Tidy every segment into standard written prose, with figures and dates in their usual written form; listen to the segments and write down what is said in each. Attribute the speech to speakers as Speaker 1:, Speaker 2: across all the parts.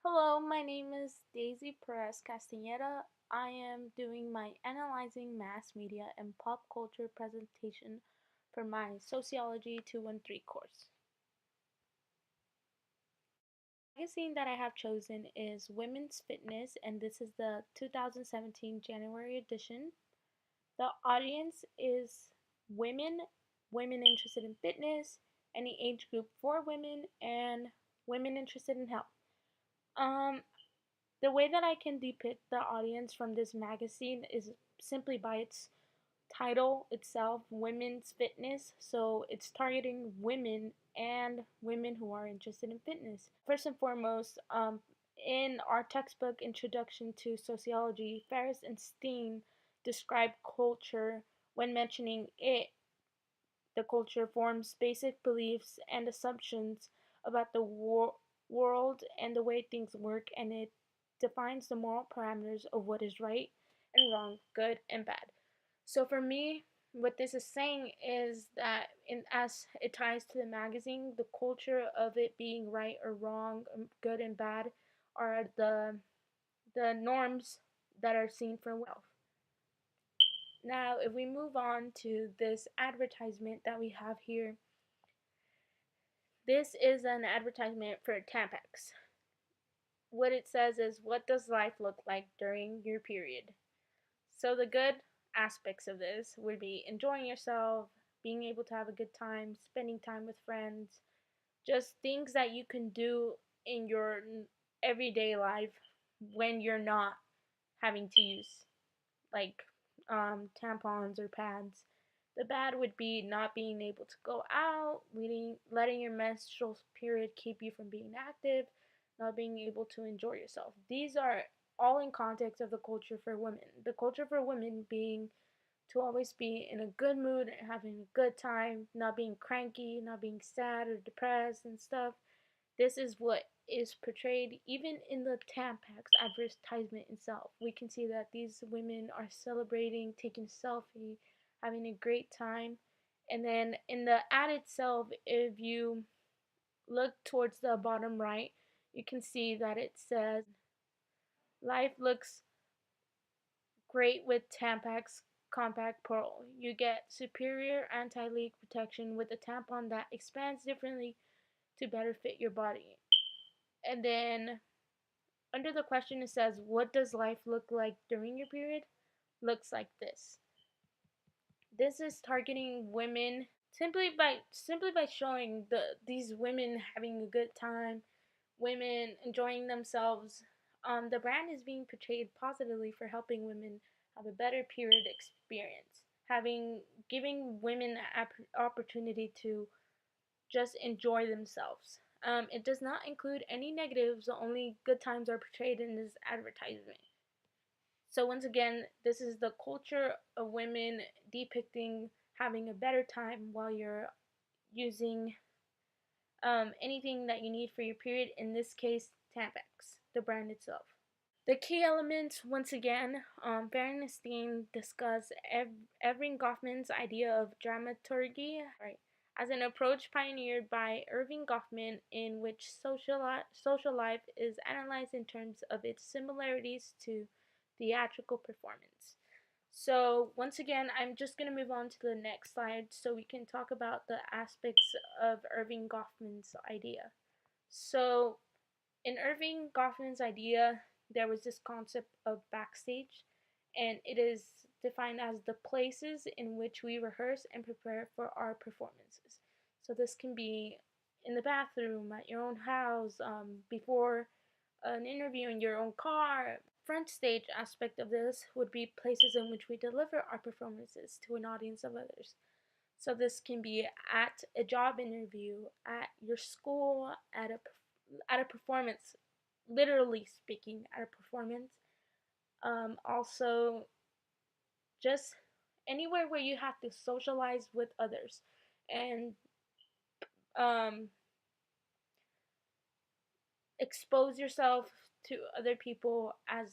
Speaker 1: Hello, my name is Daisy Perez-Castaneda. I am doing my Analyzing Mass Media and Pop Culture presentation for my Sociology 213 course. The magazine that I have chosen is Women's Fitness, and this is the 2017 January edition. The audience is women, women interested in fitness, any age group for women, and women interested in health. Um, The way that I can depict the audience from this magazine is simply by its title itself, Women's Fitness. So it's targeting women and women who are interested in fitness. First and foremost, in our textbook Introduction to Sociology, Ferris and Steen describe culture when mentioning it. The culture forms basic beliefs and assumptions about the world and the way things work, and it defines the moral parameters of what is right and wrong, good and bad. So for me, what this is saying is that as it ties to the magazine, the culture of it being right or wrong, good and bad, are the norms that are seen for wealth. Now, if we move on to this advertisement that we have here, this is an advertisement for Tampax. What it says is, what does life look like during your period? So the good aspects of this would be enjoying yourself, being able to have a good time, spending time with friends, just things that you can do in your everyday life when you're not having to use like tampons or pads. The bad would be not being able to go out, letting your menstrual period keep you from being active, not being able to enjoy yourself. These are all in context of the culture for women. The culture for women being to always be in a good mood and having a good time, not being cranky, not being sad or depressed and stuff. This is what is portrayed even in the Tampax advertisement itself. We can see that these women are celebrating, taking a selfie, having a great time. And then in the ad itself, if you look towards the bottom right, you can see that it says, life looks great with Tampax Compact Pearl. You get superior anti-leak protection with a tampon that expands differently to better fit your body. And then under the question it says, what does life look like during your period? Looks like this. This is targeting women simply by showing these women having a good time, women enjoying themselves. The brand is being portrayed positively for helping women have a better period experience, giving women opportunity to just enjoy themselves. It does not include any negatives, only good times are portrayed in this advertisement. So, once again, this is the culture of women depicting having a better time while you're using anything that you need for your period, in this case, Tampax, the brand itself. The key elements, once again, Bernstein discuss Evelyn Goffman's idea of dramaturgy, right, as an approach pioneered by Irving Goffman, in which social life is analyzed in terms of its similarities to theatrical performance. So once again, I'm just going to move on to the next slide so we can talk about the aspects of Irving Goffman's idea. So in Irving Goffman's idea, there was this concept of backstage, and it is defined as the places in which we rehearse and prepare for our performances. So this can be in the bathroom, at your own house, before an interview in your own car. Front stage aspect of this would be places in which we deliver our performances to an audience of others. So this can be at a job interview, at your school, at a performance, literally speaking, at a performance. Also, just anywhere where you have to socialize with others and um, expose yourself to other people as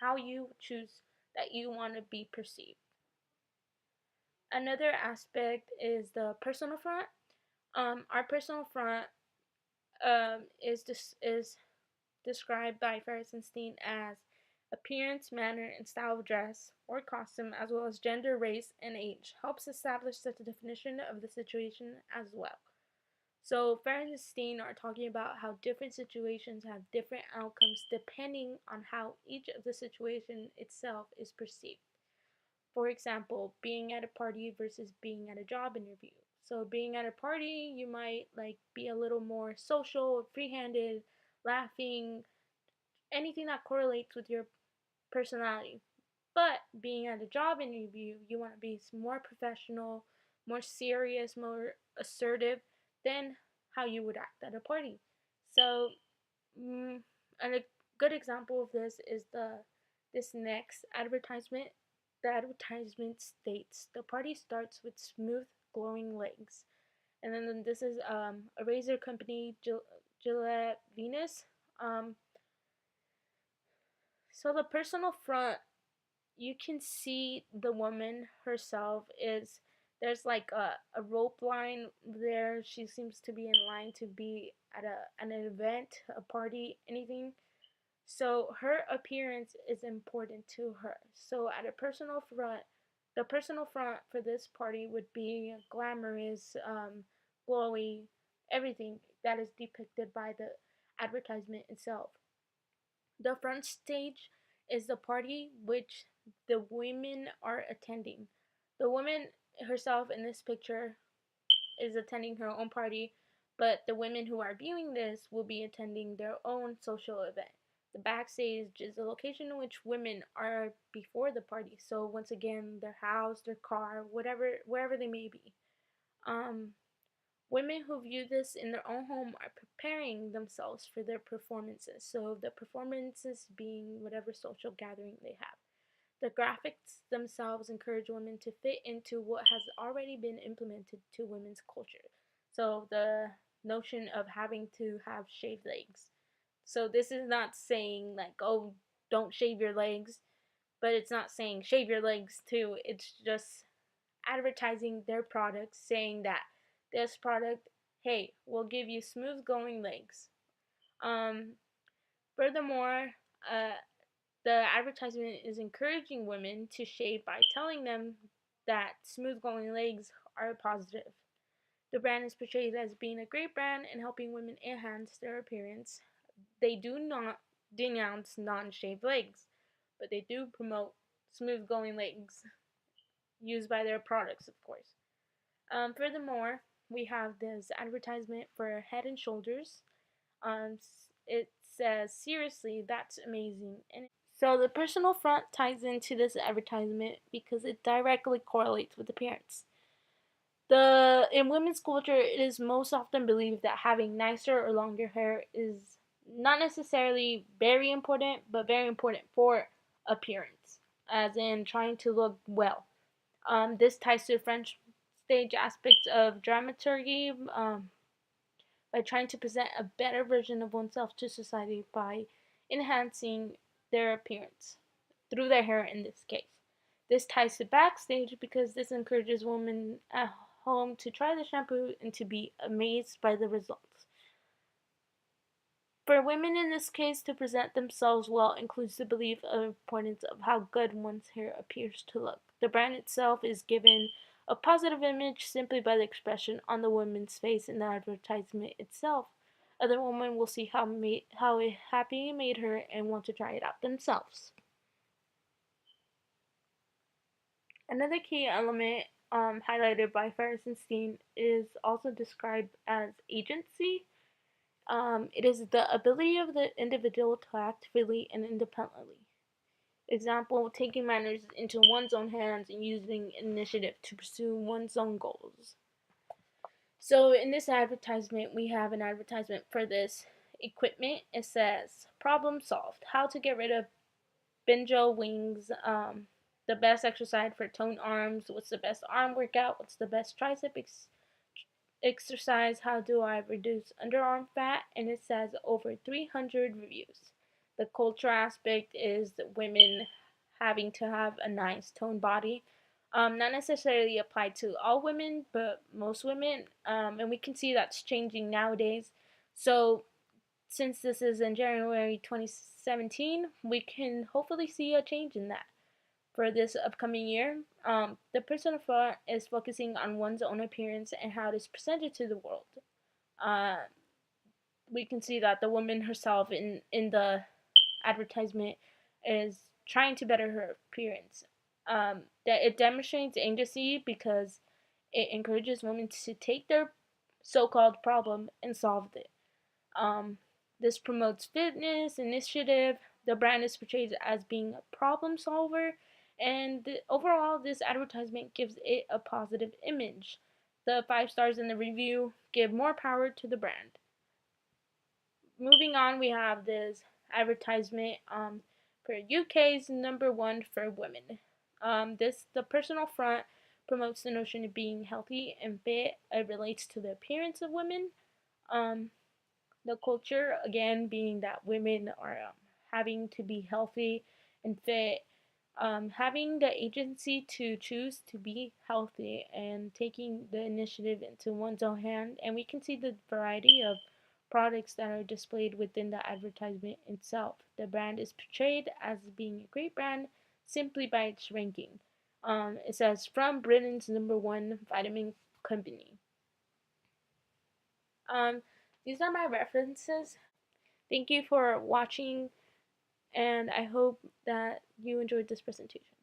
Speaker 1: how you choose that you want to be perceived. Another aspect is the personal front. Our personal front is described by Perez-Castaneda as appearance, manner, and style of dress or costume, as well as gender, race, and age, helps establish the definition of the situation as well. So Farron and Steen are talking about how different situations have different outcomes depending on how each of the situation itself is perceived. For example, being at a party versus being at a job interview. So being at a party, you might like be a little more social, free-handed, laughing, anything that correlates with your personality. But being at a job interview, you want to be more professional, more serious, more assertive than how you would act at a party. So, and a good example of this is this next advertisement. The advertisement states the party starts with smooth, glowing legs, and then this is a razor company, Gillette Venus. Um, so the personal front, you can see the woman herself is there's like a rope line there. She seems to be in line to be at an event, a party, anything. So her appearance is important to her. So at a personal front, the personal front for this party would be glamorous, glowy, everything that is depicted by the advertisement itself. The front stage is the party which the women are attending. The woman herself in this picture is attending her own party, but the women who are viewing this will be attending their own social event. The backstage is the location in which women are before the party. So once again, their house, their car, whatever, wherever they may be. Um, Women who view this in their own home are preparing themselves for their performances. So the performances being whatever social gathering they have. The graphics themselves encourage women to fit into what has already been implemented to women's culture. So the notion of having to have shaved legs. So this is not saying like, oh, don't shave your legs, but it's not saying shave your legs too. It's just advertising their products, saying that this product, hey, will give you smooth going legs. Um, Furthermore, uh, the advertisement is encouraging women to shave by telling them that smooth glowing legs are positive. The brand is portrayed as being a great brand and helping women enhance their appearance. They do not denounce non shaved legs, but they do promote smooth glowing legs used by their products, of course. Furthermore, we have this advertisement for Head and Shoulders. It says, seriously, that's amazing. So the personal front ties into this advertisement because it directly correlates with appearance. In women's culture, it is most often believed that having nicer or longer hair is not necessarily very important, but very important for appearance, as in trying to look well. This ties to French stage aspects of dramaturgy, by trying to present a better version of oneself to society by enhancing their appearance through their hair in this case. This ties to backstage because this encourages women at home to try the shampoo and to be amazed by the results. For women in this case, to present themselves well includes the belief of importance of how good one's hair appears to look. The brand itself is given a positive image simply by the expression on the woman's face in the advertisement itself. Other women will see how happy it made her and want to try it out themselves. Another key element highlighted by Fersenstein is also described as agency. It is the ability of the individual to act freely and independently. Example, taking matters into one's own hands and using initiative to pursue one's own goals. So in this advertisement, we have an advertisement for this equipment. It says, problem solved, how to get rid of benjo wings, the best exercise for toned arms, what's the best arm workout, what's the best tricep exercise, how do I reduce underarm fat, and it says over 300 reviews. The culture aspect is women having to have a nice toned body. Not necessarily applied to all women, but most women, and we can see that's changing nowadays. So since this is in January 2017, we can hopefully see a change in that for this upcoming year. The personal front is focusing on one's own appearance and how it is presented to the world. Uh, we can see that the woman herself in the advertisement is trying to better her appearance. That it demonstrates agency because it encourages women to take their so-called problem and solve it. Um, this promotes fitness, initiative. The brand is portrayed as being a problem solver, and overall, this advertisement gives it a positive image. The 5 stars in the review give more power to the brand. Moving on, we have this advertisement for UK's #1 for women. The personal front promotes the notion of being healthy and fit. It relates to the appearance of women. Um, the culture again being that women are having to be healthy and fit, having the agency to choose to be healthy and taking the initiative into one's own hand. And we can see the variety of products that are displayed within the advertisement itself. The brand is portrayed as being a great brand simply by its ranking. It says from Britain's #1 vitamin company. Um, these are my references. Thank you for watching, and I hope that you enjoyed this presentation.